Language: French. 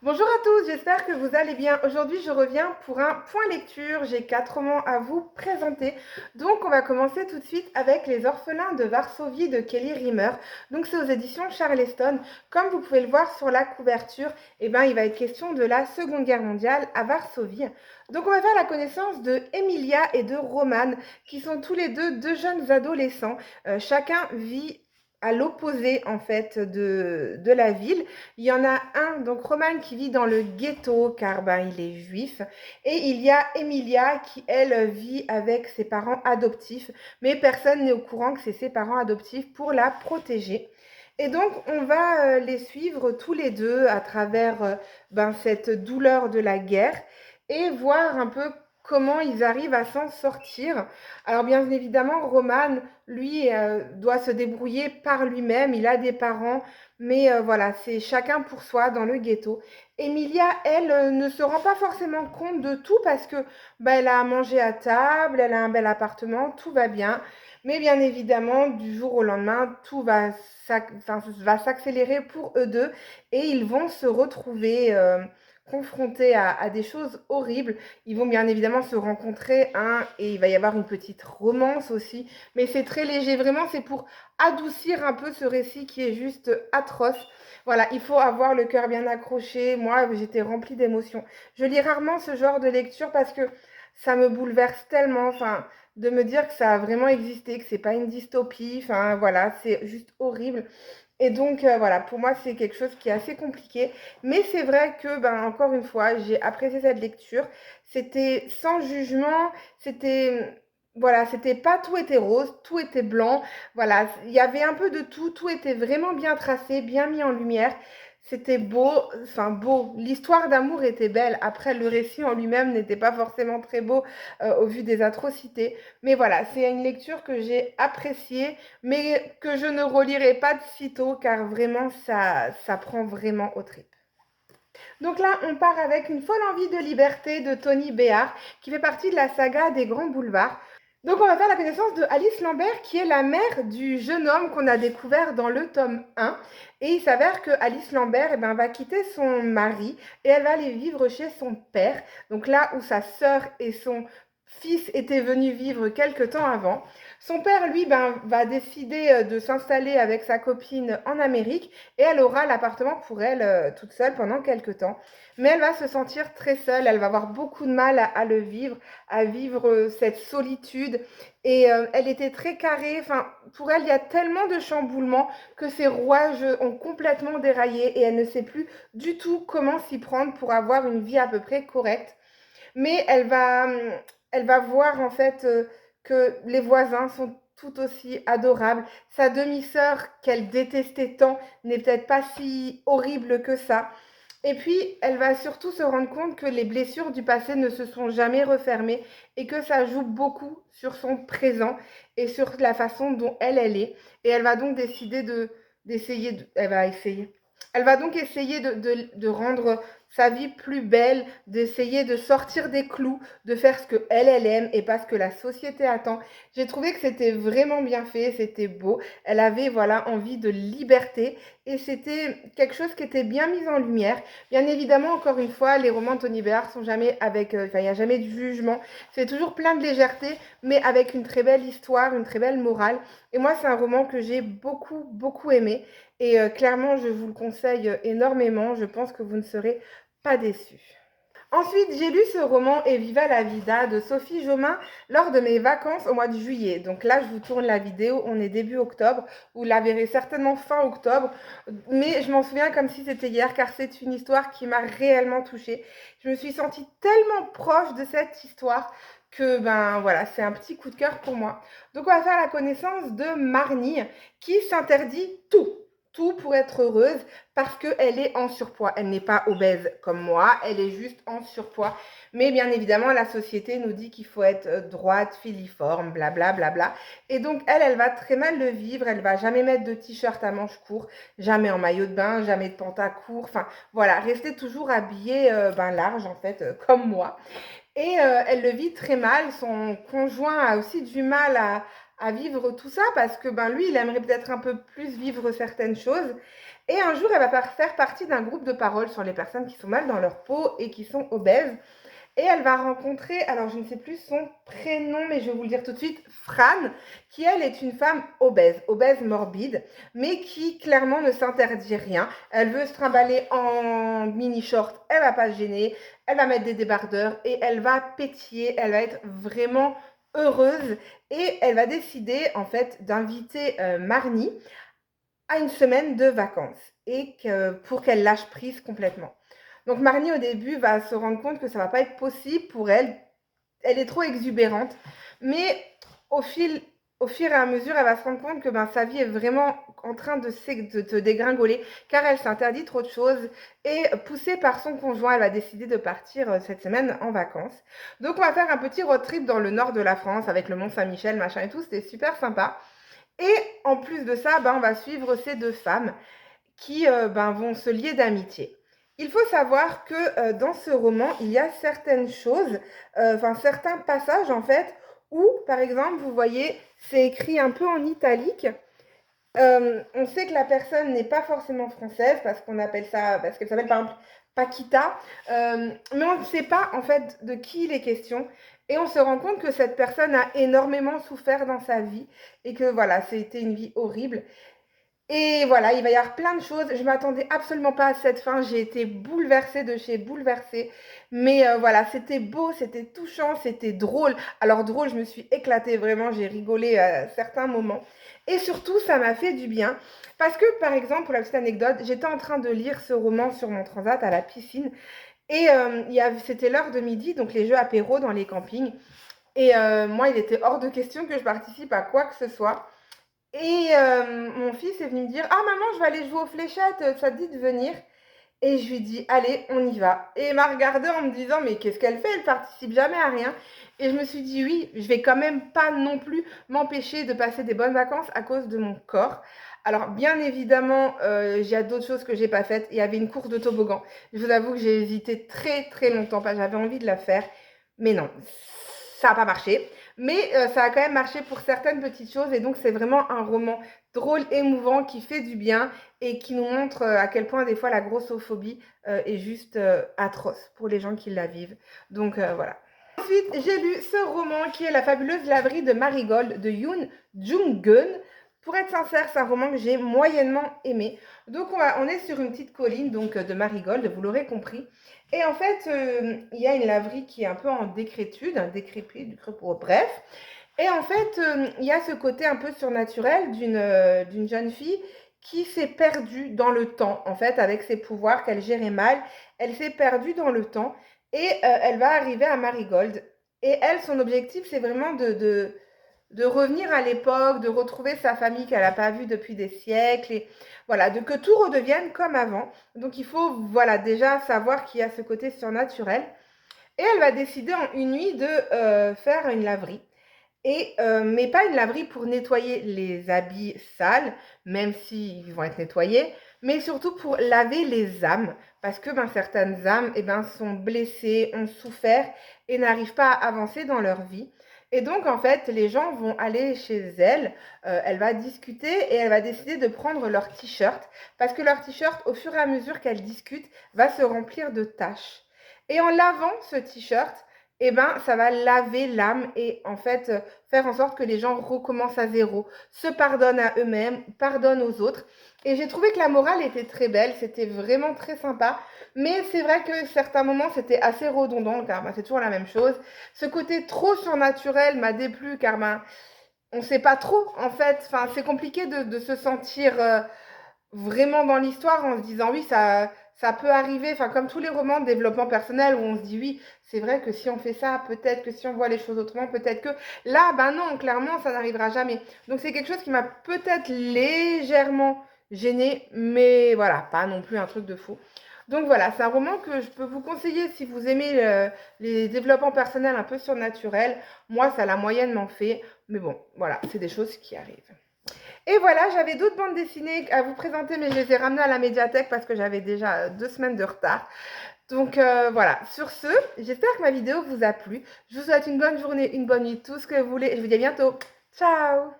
Bonjour à tous, j'espère que vous allez bien. Aujourd'hui, je reviens pour un point lecture. J'ai 4 romans à vous présenter. Donc, on va commencer tout de suite avec Les Orphelins de Varsovie de Kelly Rimmer. Donc, c'est aux éditions Charleston. Comme vous pouvez le voir sur la couverture, il va être question de la Seconde Guerre mondiale à Varsovie. Donc, on va faire la connaissance de Emilia et de Roman, qui sont tous les deux jeunes adolescents. Chacun vit à l'opposé en fait de la ville. Il y en a un, donc Roman, qui vit dans le ghetto car il est juif. Et il y a Emilia qui, elle, vit avec ses parents adoptifs. Mais personne n'est au courant que c'est ses parents adoptifs pour la protéger. Et donc, on va les suivre tous les deux à travers cette douleur de la guerre et voir un peu comment ils arrivent à s'en sortir. Alors, bien évidemment, Roman, lui, doit se débrouiller par lui-même. Il a des parents, mais voilà, c'est chacun pour soi dans le ghetto. Emilia, elle, ne se rend pas forcément compte de tout parce que elle a à manger à table, elle a un bel appartement, tout va bien. Mais bien évidemment, du jour au lendemain, tout va s'accélérer pour eux deux et ils vont se retrouver confrontés à des choses horribles. Ils vont bien évidemment se rencontrer, et il va y avoir une petite romance aussi, mais c'est très léger. Vraiment, c'est pour adoucir un peu ce récit qui est juste atroce. Voilà, il faut avoir le cœur bien accroché. Moi, j'étais remplie d'émotions. Je lis rarement ce genre de lecture parce que ça me bouleverse tellement. Enfin, de me dire que ça a vraiment existé, que c'est pas une dystopie. Enfin, voilà, c'est juste horrible. Et donc, voilà, pour moi, c'est quelque chose qui est assez compliqué. Mais c'est vrai que, encore une fois, j'ai apprécié cette lecture. C'était sans jugement, c'était, voilà, c'était pas tout était rose, tout était blanc. Voilà, il y avait un peu de tout, tout était vraiment bien tracé, bien mis en lumière. C'était beau, enfin beau. L'histoire d'amour était belle. Après, le récit en lui-même n'était pas forcément très beau au vu des atrocités. Mais voilà, c'est une lecture que j'ai appréciée mais que je ne relirai pas de sitôt car vraiment ça prend vraiment aux tripes. Donc là, on part avec Une folle envie de liberté de Tony Béard, qui fait partie de la saga des Grands Boulevards. Donc on va faire la connaissance de Alice Lambert, qui est la mère du jeune homme qu'on a découvert dans le tome 1. Et il s'avère que Alice Lambert va quitter son mari et elle va aller vivre chez son père, donc là où sa sœur et son fils étaient venus vivre quelque temps avant. Son père, lui, va décider de s'installer avec sa copine en Amérique et elle aura l'appartement pour elle toute seule pendant quelque temps. Mais elle va se sentir très seule, elle va avoir beaucoup de mal à le vivre, à vivre cette solitude. Et elle était très carrée, enfin, pour elle, il y a tellement de chamboulements que ses rouages ont complètement déraillé et elle ne sait plus du tout comment s'y prendre pour avoir une vie à peu près correcte. Mais elle va voir en fait que les voisins sont tout aussi adorables. Sa demi-sœur qu'elle détestait tant n'est peut-être pas si horrible que ça. Et puis, elle va surtout se rendre compte que les blessures du passé ne se sont jamais refermées et que ça joue beaucoup sur son présent et sur la façon dont elle est. Et elle va donc décider elle va essayer. Elle va donc essayer de rendre sa vie plus belle, d'essayer de sortir des clous, de faire ce que elle aime et pas ce que la société attend. J'ai trouvé que c'était vraiment bien fait, c'était beau. Elle avait voilà envie de liberté et c'était quelque chose qui était bien mis en lumière. Bien évidemment, encore une fois, les romans de Tony Béard sont jamais avec, il n'y a jamais de jugement. C'est toujours plein de légèreté, mais avec une très belle histoire, une très belle morale. Et moi, c'est un roman que j'ai beaucoup, beaucoup aimé. Et clairement, je vous le conseille énormément. Je pense que vous ne serez pas déçus. Ensuite, j'ai lu ce roman Et viva la vida de Sophie Jomain lors de mes vacances au mois de juillet. Donc là, je vous tourne la vidéo, on est début octobre, vous la verrez certainement fin octobre, mais je m'en souviens comme si c'était hier car c'est une histoire qui m'a réellement touchée. Je me suis sentie tellement proche de cette histoire que voilà, c'est un petit coup de cœur pour moi. Donc on va faire la connaissance de Marnie qui s'interdit tout. Tout pour être heureuse parce qu'elle est en surpoids. Elle n'est pas obèse comme moi, elle est juste en surpoids. Mais bien évidemment, la société nous dit qu'il faut être droite, filiforme, blablabla. Bla, bla, bla. Et donc, elle va très mal le vivre. Elle va jamais mettre de t-shirt à manches courts, jamais en maillot de bain, jamais de pantalon court. Enfin, voilà, rester toujours habillée large, en fait, comme moi. Et elle le vit très mal. Son conjoint a aussi du mal à vivre tout ça parce que lui, il aimerait peut-être un peu plus vivre certaines choses. Et un jour, elle va faire partie d'un groupe de parole sur les personnes qui sont mal dans leur peau et qui sont obèses. Et elle va rencontrer, alors je ne sais plus son prénom, mais je vais vous le dire tout de suite, Fran, qui elle est une femme obèse, obèse morbide, mais qui clairement ne s'interdit rien. Elle veut se trimballer en mini-short, elle va pas se gêner, elle va mettre des débardeurs et elle va pétiller, elle va être vraiment heureuse et elle va décider en fait d'inviter Marnie à une semaine de vacances et pour qu'elle lâche prise complètement. Donc Marnie au début va se rendre compte que ça va pas être possible pour elle. Elle est trop exubérante, mais au fil, au fur et à mesure, elle va se rendre compte que sa vie est vraiment en train de se dégringoler, car elle s'interdit trop de choses. Et poussée par son conjoint, elle va décider de partir cette semaine en vacances. Donc on va faire un petit road trip dans le nord de la France avec le Mont Saint-Michel, machin et tout. C'était super sympa. Et en plus de ça, on va suivre ces deux femmes qui vont se lier d'amitié. Il faut savoir que dans ce roman, il y a certaines choses, certains passages en fait, où par exemple, vous voyez, c'est écrit un peu en italique. On sait que la personne n'est pas forcément française parce qu'on appelle ça, parce qu'elle s'appelle par exemple Paquita, mais on ne sait pas en fait de qui il est question. Et on se rend compte que cette personne a énormément souffert dans sa vie et que voilà, c'était une vie horrible. Et voilà, il va y avoir plein de choses. Je m'attendais absolument pas à cette fin. J'ai été bouleversée de chez bouleversée. Mais voilà, c'était beau, c'était touchant, c'était drôle. Alors drôle, je me suis éclatée vraiment. J'ai rigolé à certains moments. Et surtout, ça m'a fait du bien. Parce que, par exemple, pour la petite anecdote, j'étais en train de lire ce roman sur mon transat à la piscine. Et c'était l'heure de midi, donc les jeux apéro dans les campings. Et moi, il était hors de question que je participe à quoi que ce soit. Et mon fils est venu me dire: «Ah maman, je vais aller jouer aux fléchettes, ça te dit de venir?» Et je lui dis: «Allez, on y va». Et il m'a regardé en me disant: «Mais qu'est-ce qu'elle fait? Elle participe jamais à rien». Et je me suis dit: «Oui, je vais quand même pas non plus m'empêcher de passer des bonnes vacances à cause de mon corps». Alors bien évidemment, il y a d'autres choses que j'ai pas faites. Il y avait une course de toboggan. Je vous avoue que j'ai hésité très, très longtemps, parce que j'avais envie de la faire, mais non, ça a pas marché. Mais ça a quand même marché pour certaines petites choses et donc c'est vraiment un roman drôle, émouvant, qui fait du bien et qui nous montre à quel point des fois la grossophobie est juste atroce pour les gens qui la vivent. Donc voilà. Ensuite, j'ai lu ce roman qui est La fabuleuse laverie de Marigold de Yoon Jung-geun. Pour être sincère, c'est un roman que j'ai moyennement aimé. Donc on est sur une petite colline donc de Marigold, vous l'aurez compris. Et en fait, il y a une laverie qui est un peu en décrépitude, un décrépit, du creux, bref. Et en fait, il y a ce côté un peu surnaturel d'une jeune fille qui s'est perdue dans le temps, en fait, avec ses pouvoirs qu'elle gérait mal. Elle s'est perdue dans le temps et elle va arriver à Marigold. Et elle, son objectif, c'est vraiment de revenir à l'époque, de retrouver sa famille qu'elle n'a pas vue depuis des siècles, et voilà, que tout redevienne comme avant. Donc il faut voilà, déjà savoir qu'il y a ce côté surnaturel. Et elle va décider en une nuit de faire une laverie. Et, mais pas une laverie pour nettoyer les habits sales, même s'ils vont être nettoyés, mais surtout pour laver les âmes. Parce que certaines âmes sont blessées, ont souffert et n'arrivent pas à avancer dans leur vie. Et donc, en fait, les gens vont aller chez elle, elle va discuter et elle va décider de prendre leur t-shirt, parce que leur t-shirt, au fur et à mesure qu'elle discute, va se remplir de taches. Et en lavant ce t-shirt, ça va laver l'âme et en fait faire en sorte que les gens recommencent à zéro, se pardonnent à eux-mêmes, pardonnent aux autres. Et j'ai trouvé que la morale était très belle, c'était vraiment très sympa. Mais c'est vrai que certains moments c'était assez redondant car c'est toujours la même chose. Ce côté trop surnaturel m'a déplu car on ne sait pas trop en fait. Enfin, c'est compliqué de se sentir vraiment dans l'histoire en se disant oui, ça peut arriver, enfin comme tous les romans de développement personnel où on se dit oui, c'est vrai que si on fait ça, peut-être que si on voit les choses autrement, peut-être que là, non, clairement, ça n'arrivera jamais. Donc c'est quelque chose qui m'a peut-être légèrement gênée, mais voilà, pas non plus un truc de fou. Donc voilà, c'est un roman que je peux vous conseiller si vous aimez les développements personnels un peu surnaturels. Moi, ça l'a moyennement fait, mais bon, voilà, c'est des choses qui arrivent. Et voilà, j'avais d'autres bandes dessinées à vous présenter, mais je les ai ramenées à la médiathèque parce que j'avais déjà 2 semaines de retard. Donc voilà, sur ce, j'espère que ma vidéo vous a plu. Je vous souhaite une bonne journée, une bonne nuit, tout ce que vous voulez. Je vous dis à bientôt. Ciao!